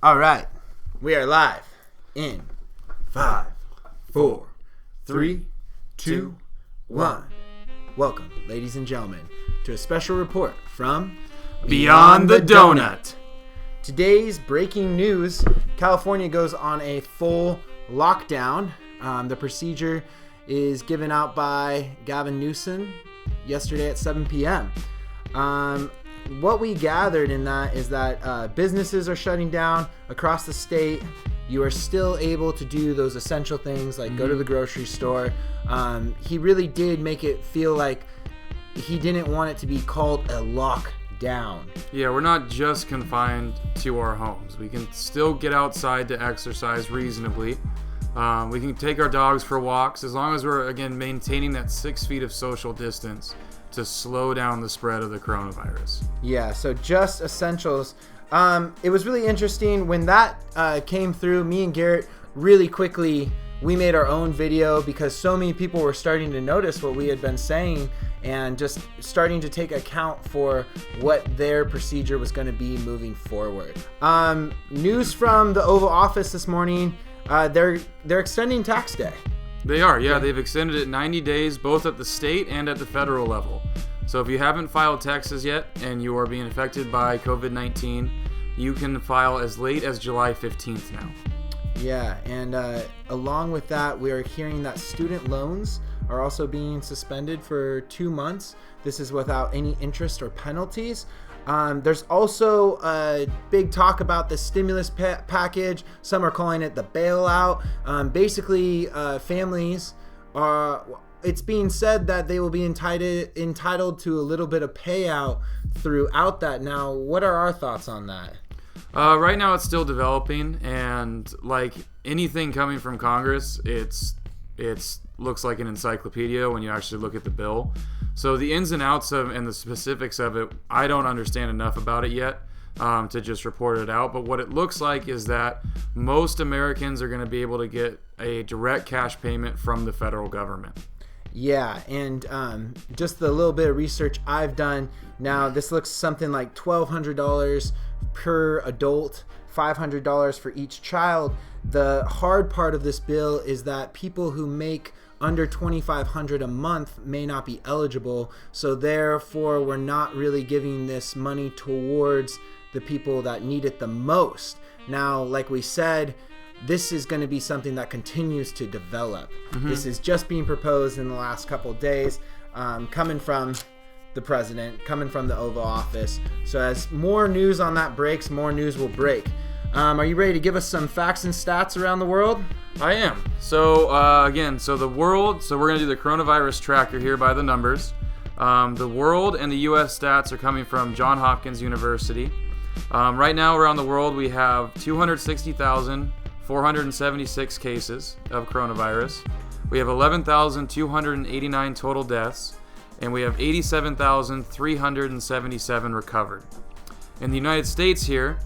All right, we are live in 5, 4, 3, 2, 1. Welcome, ladies and gentlemen, to a special report from Beyond the Doughnut. Today's breaking news: California goes on a full lockdown. The procedure is given out by Gavin Newsom yesterday at 7 p.m. What we gathered in that is that businesses are shutting down across the state. You are still able to do those essential things like go to the grocery store. He really did make it feel like he didn't want it to be called a lockdown. Yeah, we're not just confined to our homes. We can still get outside to exercise reasonably. We can take our dogs for walks as long as we're, again, maintaining that 6 feet of social distance to slow down the spread of the coronavirus. Yeah, so just essentials. It was really interesting when that came through. Me and Garrett really quickly, we made our own video because so many people were starting to notice what we had been saying and just starting to take account for what their procedure was going to be moving forward. News from the Oval Office this morning, they're extending tax day. They are, yeah. They've extended it 90 days, both at the state and at the federal level. So if you haven't filed taxes yet and you are being affected by COVID-19, you can file as late as July 15th now. Yeah, and along with that, we are hearing that student loans are also being suspended for 2 months. This is without any interest or penalties. There's also a big talk about the stimulus package. Some are calling it the bailout. Basically, families are... It's being said that they will be entitled to a little bit of payout throughout that. Now, what are our thoughts on that? Right now, it's still developing, and like anything coming from Congress, it's looks like an encyclopedia when you actually look at the bill. So the ins and outs of and the specifics of it, I don't understand enough about it yet to just report it out. But what it looks like is that most Americans are going to be able to get a direct cash payment from the federal government. Yeah, and just the little bit of research I've done, now this looks something like $1,200 per adult, $500 for each child. The hard part of this bill is that people who make under $2,500 a month may not be eligible, so therefore we're not really giving this money towards the people that need it the most. Now, like we said, this is going to be something that continues to develop. This is just being proposed in the last couple of days, coming from the president, coming from the Oval Office. So as more news on that breaks, more news will break. Are you ready to give us some facts and stats around the world? I am. So again, the world, so we're going to do the coronavirus tracker here by the numbers. The world and the U.S. stats are coming from Johns Hopkins University. Right now around the world we have 260,476 cases of coronavirus. We have 11,289 total deaths, and we have 87,377 recovered. In the United States here,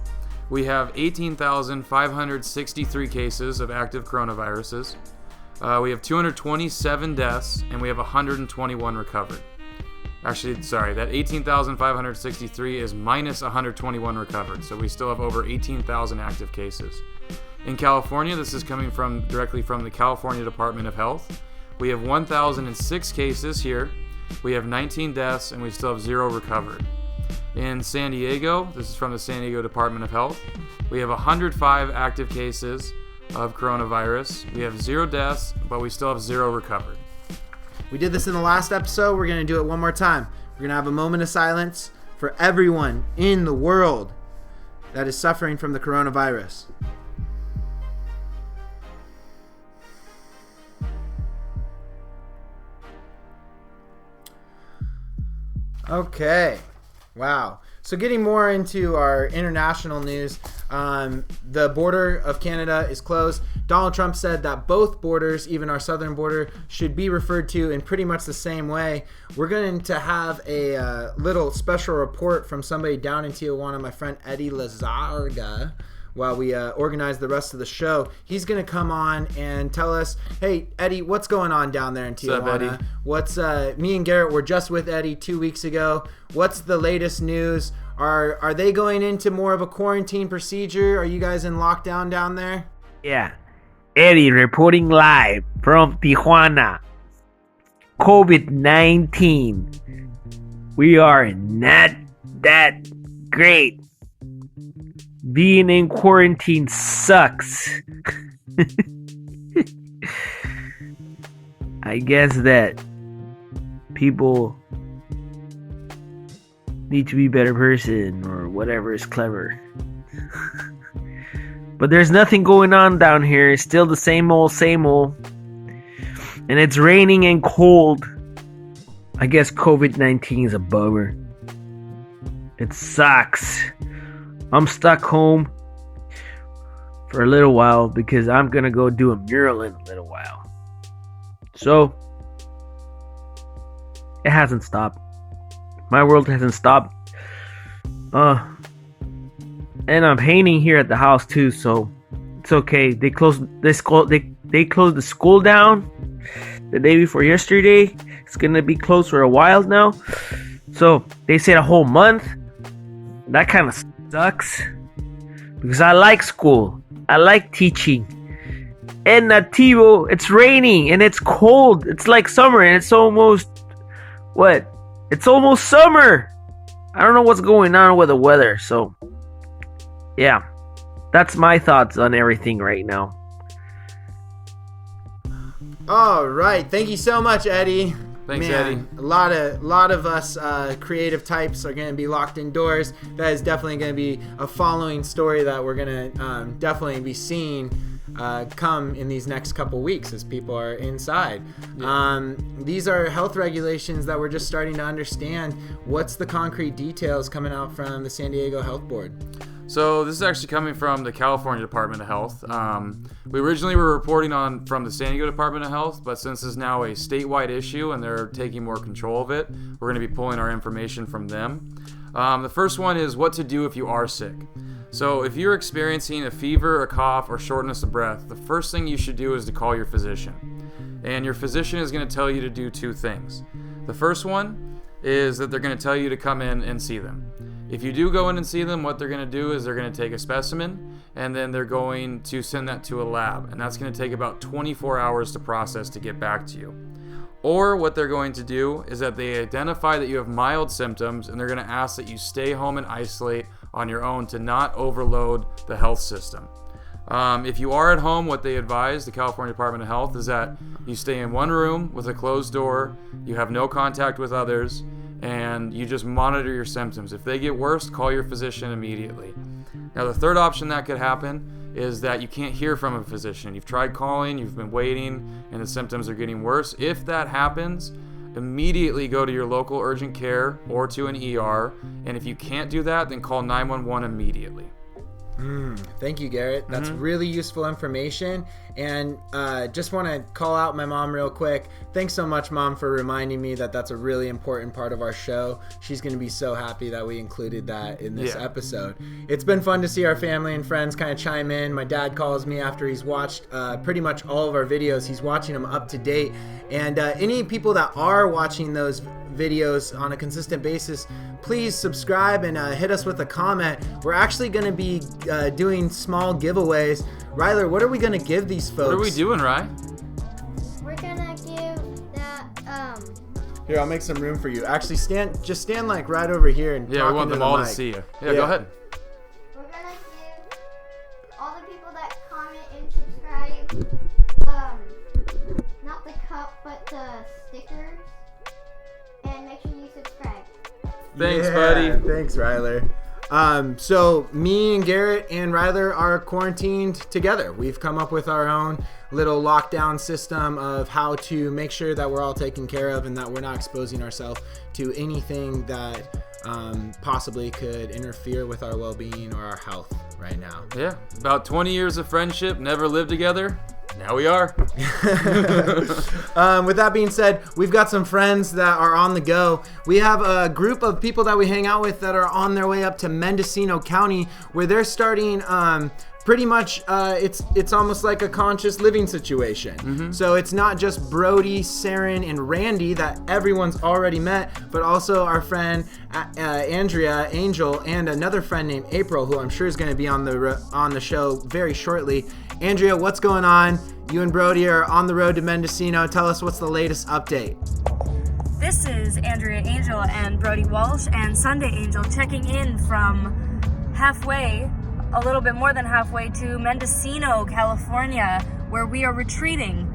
we have 18,563 cases of active coronaviruses. We have 227 deaths, and we have 121 recovered. Actually, sorry, that 18,563 is minus 121 recovered, so we still have over 18,000 active cases. In California, this is coming directly from the California Department of Health. We have 1,006 cases here. We have 19 deaths, and we still have 0 recovered. In San Diego, this is from the San Diego Department of Health, we have 105 active cases of coronavirus. We have 0 deaths, but we still have 0 recovered. We did this in the last episode. We're going to do it one more time. We're going to have a moment of silence for everyone in the world that is suffering from the coronavirus. Okay. Wow. So getting more into our international news, the border of Canada is closed. Donald Trump said that both borders, even our southern border, should be referred to in pretty much the same way. We're going to have a little special report from somebody down in Tijuana, my friend Eddy Lizarraga, while we organize the rest of the show. He's going to come on and tell us, hey, Eddy, what's going on down there in Tijuana? What's up, Eddy? Me and Garrett were just with Eddy 2 weeks ago. What's the latest news? Are they going into more of a quarantine procedure? Are you guys in lockdown down there? Yeah. Eddy reporting live from Tijuana. COVID-19. We are not that great. Being in quarantine sucks. I guess that people need to be a better person or whatever is clever. But there's nothing going on down here. It's still the same old. And it's raining and cold. I guess COVID-19 is a bummer. It sucks. I'm stuck home for a little while because I'm gonna go do a mural in a little while. So, it hasn't stopped. My world hasn't stopped. And I'm painting here at the house too, so it's okay. They closed the school. They closed the school down the day before yesterday. It's gonna be closed for a while now. So they said a whole month. That kind of sucks because I like school. I like teaching. And Nativo, it's raining and it's cold. It's like summer and it's almost It's almost summer. I don't know what's going on with the weather. So yeah, that's my thoughts on everything right now. All right, thank you so much, Eddy. Thanks, Man, Eddy. A lot of us creative types are going to be locked indoors. That is definitely going to be a following story that we're going to definitely be seeing come in these next couple weeks as people are inside. Yeah. These are health regulations that we're just starting to understand. What's the concrete details coming out from the San Diego Health Board? So this is actually coming from the California Department of Health. We originally were reporting on from the San Diego Department of Health, but since it's now a statewide issue and they're taking more control of it, we're going to be pulling our information from them. The first one is what to do if you are sick. So if you're experiencing a fever, a cough, or shortness of breath, the first thing you should do is to call your physician. And your physician is going to tell you to do two things. The first one is that they're going to tell you to come in and see them. If you do go in and see them, what they're going to do is they're going to take a specimen and then they're going to send that to a lab. And that's going to take about 24 hours to process to get back to you. Or what they're going to do is that they identify that you have mild symptoms and they're going to ask that you stay home and isolate on your own to not overload the health system. If you are at home, what they advise, the California Department of Health, is that you stay in one room with a closed door, you have no contact with others, and you just monitor your symptoms. If they get worse, call your physician immediately. Now, the third option that could happen is that you can't hear from a physician. You've tried calling, you've been waiting, and the symptoms are getting worse. If that happens, immediately go to your local urgent care or to an ER, and if you can't do that, then call 911 immediately. Thank you, Garrett. That's really useful information. And just want to call out my mom real quick. Thanks so much, Mom, for reminding me that that's a really important part of our show. She's going to be so happy that we included that in this episode. It's been fun to see our family and friends kind of chime in. My dad calls me after he's watched pretty much all of our videos. He's watching them up to date. And any people that are watching those videos on a consistent basis, please subscribe and hit us with a comment. We're actually going to be doing small giveaways. Ryler, what are we going to give these folks? What are we doing, Rye? We're gonna give that Here, I'll make some room for you. Actually, stand like right over here and we talk want into them the all mic. to see you. Yeah, go ahead. we're gonna give all the people that comment and subscribe not the cup but the stickers, and make sure you subscribe. Thanks, buddy. Thanks, Ryler. So me and Garrett and Ryler are quarantined together. We've come up with our own little lockdown system of how to make sure that we're all taken care of and that we're not exposing ourselves to anything that possibly could interfere with our well-being or our health right now. Yeah, about 20 years of friendship, never lived together. Now we are. With that being said, we've got some friends that are on the go. We have a group of people that we hang out with that are on their way up to Mendocino County, where they're starting pretty much it's almost like a conscious living situation. So it's not just Brody, Saren, and Randy that everyone's already met, but also our friend Andrea Angell and another friend named April, who I'm sure is going to be on the show very shortly. Andrea, what's going on? You and Brody are on the road to Mendocino. Tell us what's the latest update. This is Andrea Angell and Brody Walsh and Sunday Angel checking in from halfway, a little bit more than halfway, to Mendocino, California, where we are retreating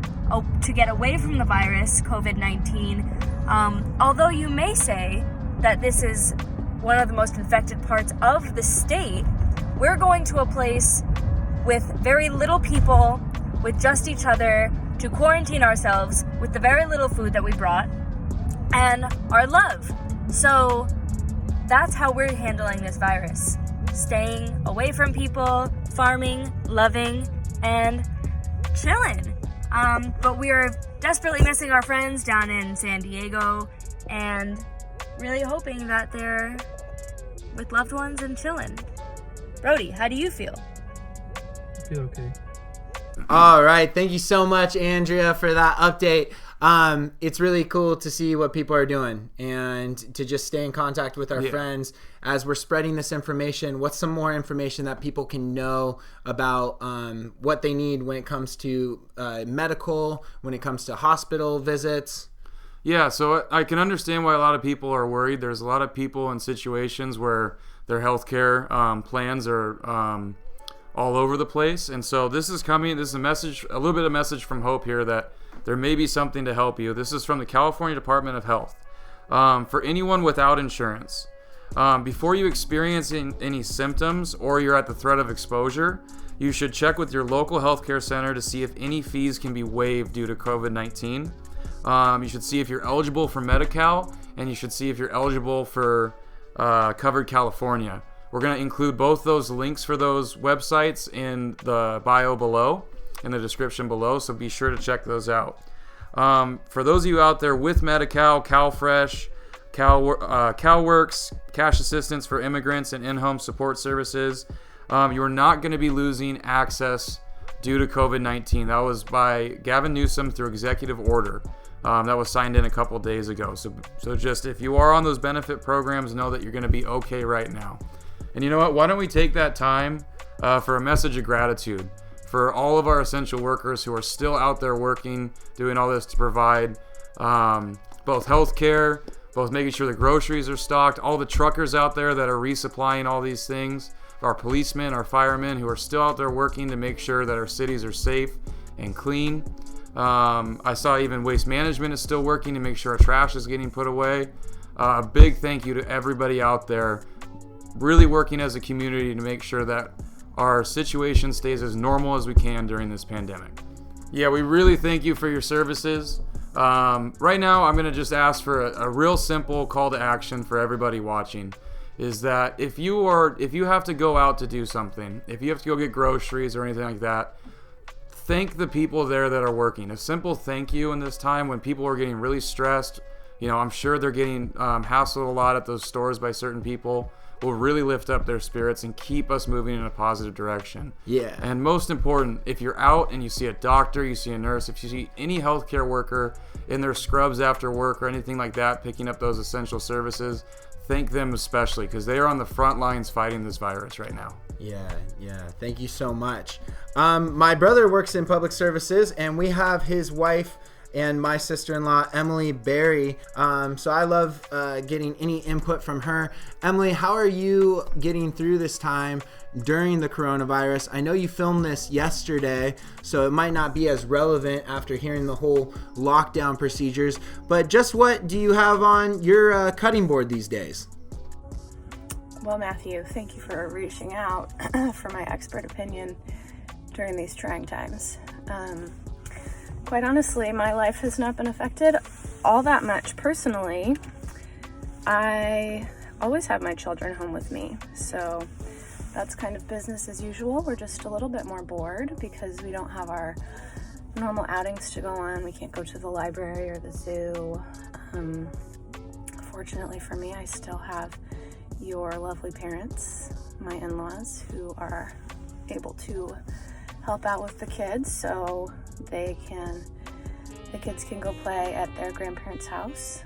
to get away from the virus, COVID-19. Although you may say that this is one of the most infected parts of the state, we're going to a place with very little people, with just each other, to quarantine ourselves with the very little food that we brought and our love. So that's how we're handling this virus. Staying away from people, farming, loving, and chilling. But we are desperately missing our friends down in San Diego and really hoping that they're with loved ones and chilling. Brody, how do you feel? I feel okay. All right. Thank you so much, Andrea, for that update. It's really cool to see what people are doing and to just stay in contact with our friends as we're spreading this information. What's some more information that people can know about what they need when it comes to medical, when it comes to hospital visits? Yeah, so I can understand why a lot of people are worried. There's a lot of people in situations where their healthcare plans are all over the place. And so this is a message, a little bit of message from hope here that there may be something to help you. This is from the California Department of Health. For anyone without insurance, before you experience any symptoms or you're at the threat of exposure, you should check with your local healthcare center to see if any fees can be waived due to COVID-19. You should see if you're eligible for Medi-Cal, and you should see if you're eligible for Covered California. We're going to include both those links for those websites in the bio below, in the description below, so be sure to check those out. For those of you out there with Medi-Cal, CalFresh, CalWorks, cash assistance for immigrants, and in-home support services, you are not going to be losing access due to COVID-19. That was by Gavin Newsom through executive order. That was signed in a couple days ago. So just if you are on those benefit programs, know that you're going to be okay right now. And you know what? Why don't we take that time for a message of gratitude for all of our essential workers who are still out there working, doing all this to provide both healthcare, both making sure the groceries are stocked, all the truckers out there that are resupplying all these things, our policemen, our firemen who are still out there working to make sure that our cities are safe and clean. I saw even Waste Management is still working to make sure our trash is getting put away. A big thank you to everybody out there really working as a community to make sure that our situation stays as normal as we can during this pandemic. Yeah, we really thank you for your services. Right now, I'm going to just ask for a real simple call to action for everybody watching. Is that if you have to go out to do something, if you have to go get groceries or anything like that, thank the people there that are working. A simple thank you in this time when people are getting really stressed. You know, I'm sure they're getting hassled a lot at those stores by certain people. Will really lift up their spirits and keep us moving in a positive direction. Yeah. And most important, if you're out and you see a doctor, you see a nurse, if you see any healthcare worker in their scrubs after work or anything like that, picking up those essential services, thank them especially because they are on the front lines fighting this virus right now. Yeah. Thank you so much. My brother works in public services, and we have his wife and my sister-in-law, Emily Berry. So I love getting any input from her. Emily, how are you getting through this time during the coronavirus? I know you filmed this yesterday, so it might not be as relevant after hearing the whole lockdown procedures, but just what do you have on your cutting board these days? Well, Matthew, thank you for reaching out for my expert opinion during these trying times. Quite honestly, my life has not been affected all that much personally. I always have my children home with me, so that's kind of business as usual. We're just a little bit more bored because we don't have our normal outings to go on. We can't go to the library or the zoo. Fortunately for me, I still have your lovely parents, my in-laws, who are able to help out with the kids, so the kids can go play at their grandparents' house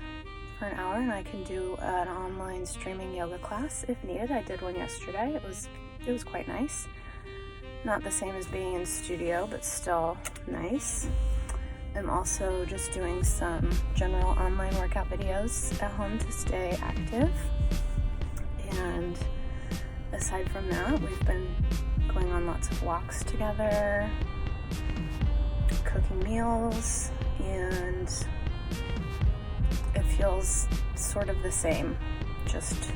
for an hour, and I can do an online streaming yoga class if needed. I did one yesterday. It was quite nice. Not the same as being in studio, but still nice. I'm also just doing some general online workout videos at home to stay active. And aside from that, we've been going on lots of walks together, cooking meals, and it feels sort of the same, just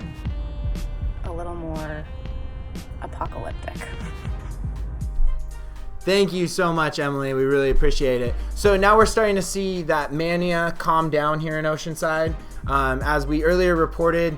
a little more apocalyptic. Thank you so much, Emily. We really appreciate it. So now we're starting to see that mania calm down here in Oceanside. As we earlier reported,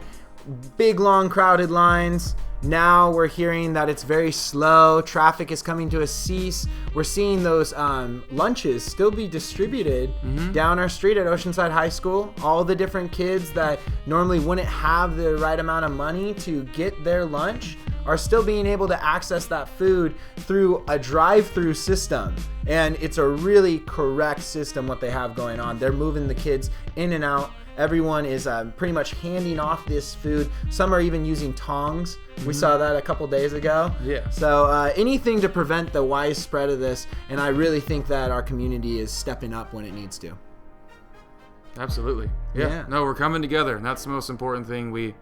big, long, crowded lines. Now we're hearing that it's very slow. Traffic is coming to a cease. We're seeing those lunches still be distributed down our street at Oceanside High School. All the different kids that normally wouldn't have the right amount of money to get their lunch are still being able to access that food through a drive-through system. And it's a really correct system what they have going on. They're moving the kids in and out. Everyone is pretty much handing off this food. Some are even using tongs. We saw that a couple days ago. Yeah. So anything to prevent the widespread of this, and I really think that our community is stepping up when it needs to. Absolutely. Yeah. No, we're coming together, and that's the most important thing we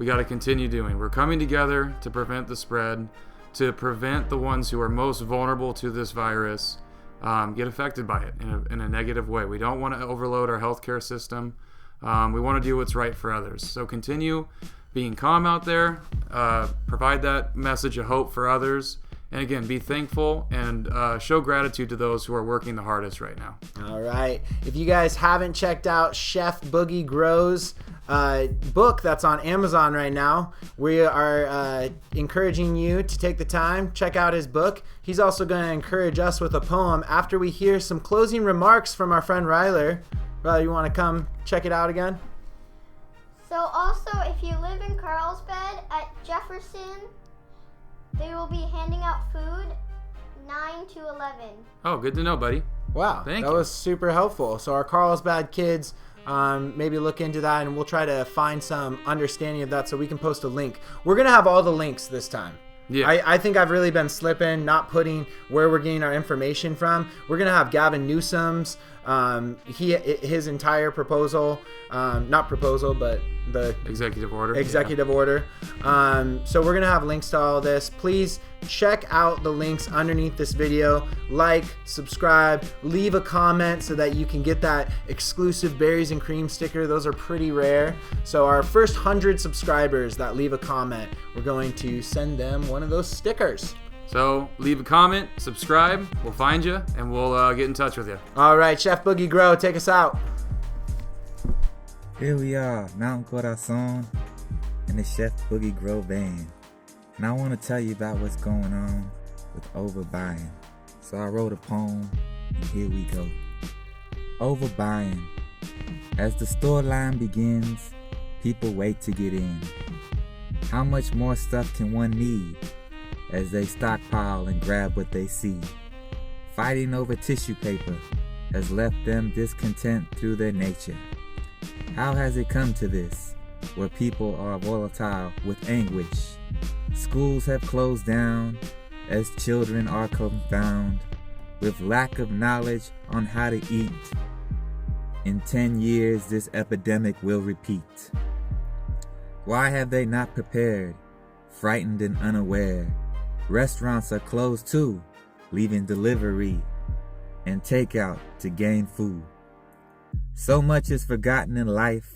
got to continue doing. We're coming together to prevent the spread, to prevent the ones who are most vulnerable to this virus get affected by it in a negative way. We don't want to overload our healthcare system. We want to do what's right for others. So continue being calm out there, provide that message of hope for others, and again, be thankful and show gratitude to those who are working the hardest right now. All right. If you guys haven't checked out Chef Boogie Grows' book that's on Amazon right now, we are encouraging you to take the time, check out his book. He's also going to encourage us with a poem after we hear some closing remarks from our friend Ryler. Ryler, you want to come check it out again? So also, if you live in Carlsbad at Jefferson, they will be handing out food 9 to 11. Oh, good to know, buddy. Wow, Thank that you. was super helpful. So our Carlsbad kids, maybe look into that, and we'll try to find some understanding of that so we can post a link. We're going to have all the links this time. Yeah. I think I've really been slipping, not putting where we're getting our information from. We're going to have Gavin Newsom's, his entire proposal, not proposal, but the Executive order. order. So we're going to have links to all this. Please check out the links underneath this video. Like, subscribe, leave a comment so that you can get that exclusive berries and cream sticker. Those are pretty rare. So our first 100 subscribers that leave a comment, we're going to send them one of those stickers. So leave a comment, subscribe, we'll find you, and we'll get in touch with you. All right, Chef Boogie Grow, take us out. Here we are, Mountain Corazon, and the Chef Boogie Grow Band. And I want to tell you about what's going on with overbuying. So I wrote a poem, and here we go. Overbuying. As the store line begins, people wait to get in. How much more stuff can one need as they stockpile and grab what they see? Fighting over tissue paper has left them discontent through their nature. How has it come to this, where people are volatile with anguish? Schools have closed down as children are confounded with lack of knowledge on how to eat. In 10 years, this epidemic will repeat. Why have they not prepared? Frightened and unaware. Restaurants are closed too, leaving delivery and takeout to gain food. So much is forgotten in life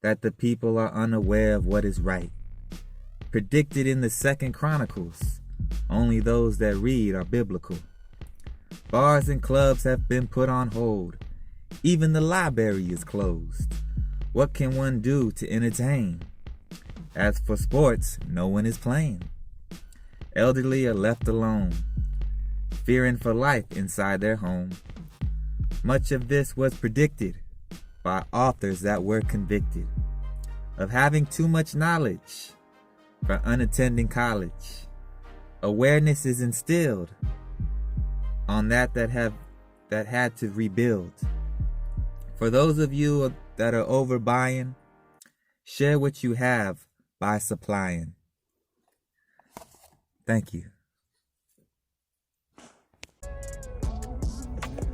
that the people are unaware of what is right. Predicted in the 2nd Chronicles, only those that read are biblical. Bars and clubs have been put on hold. Even the library is closed. What can one do to entertain? As for sports, no one is playing. Elderly are left alone, fearing for life inside their home. Much of this was predicted by authors that were convicted of having too much knowledge for unattending college. Awareness is instilled on that had to rebuild. For those of you that are overbuying, share what you have by supplying. Thank you.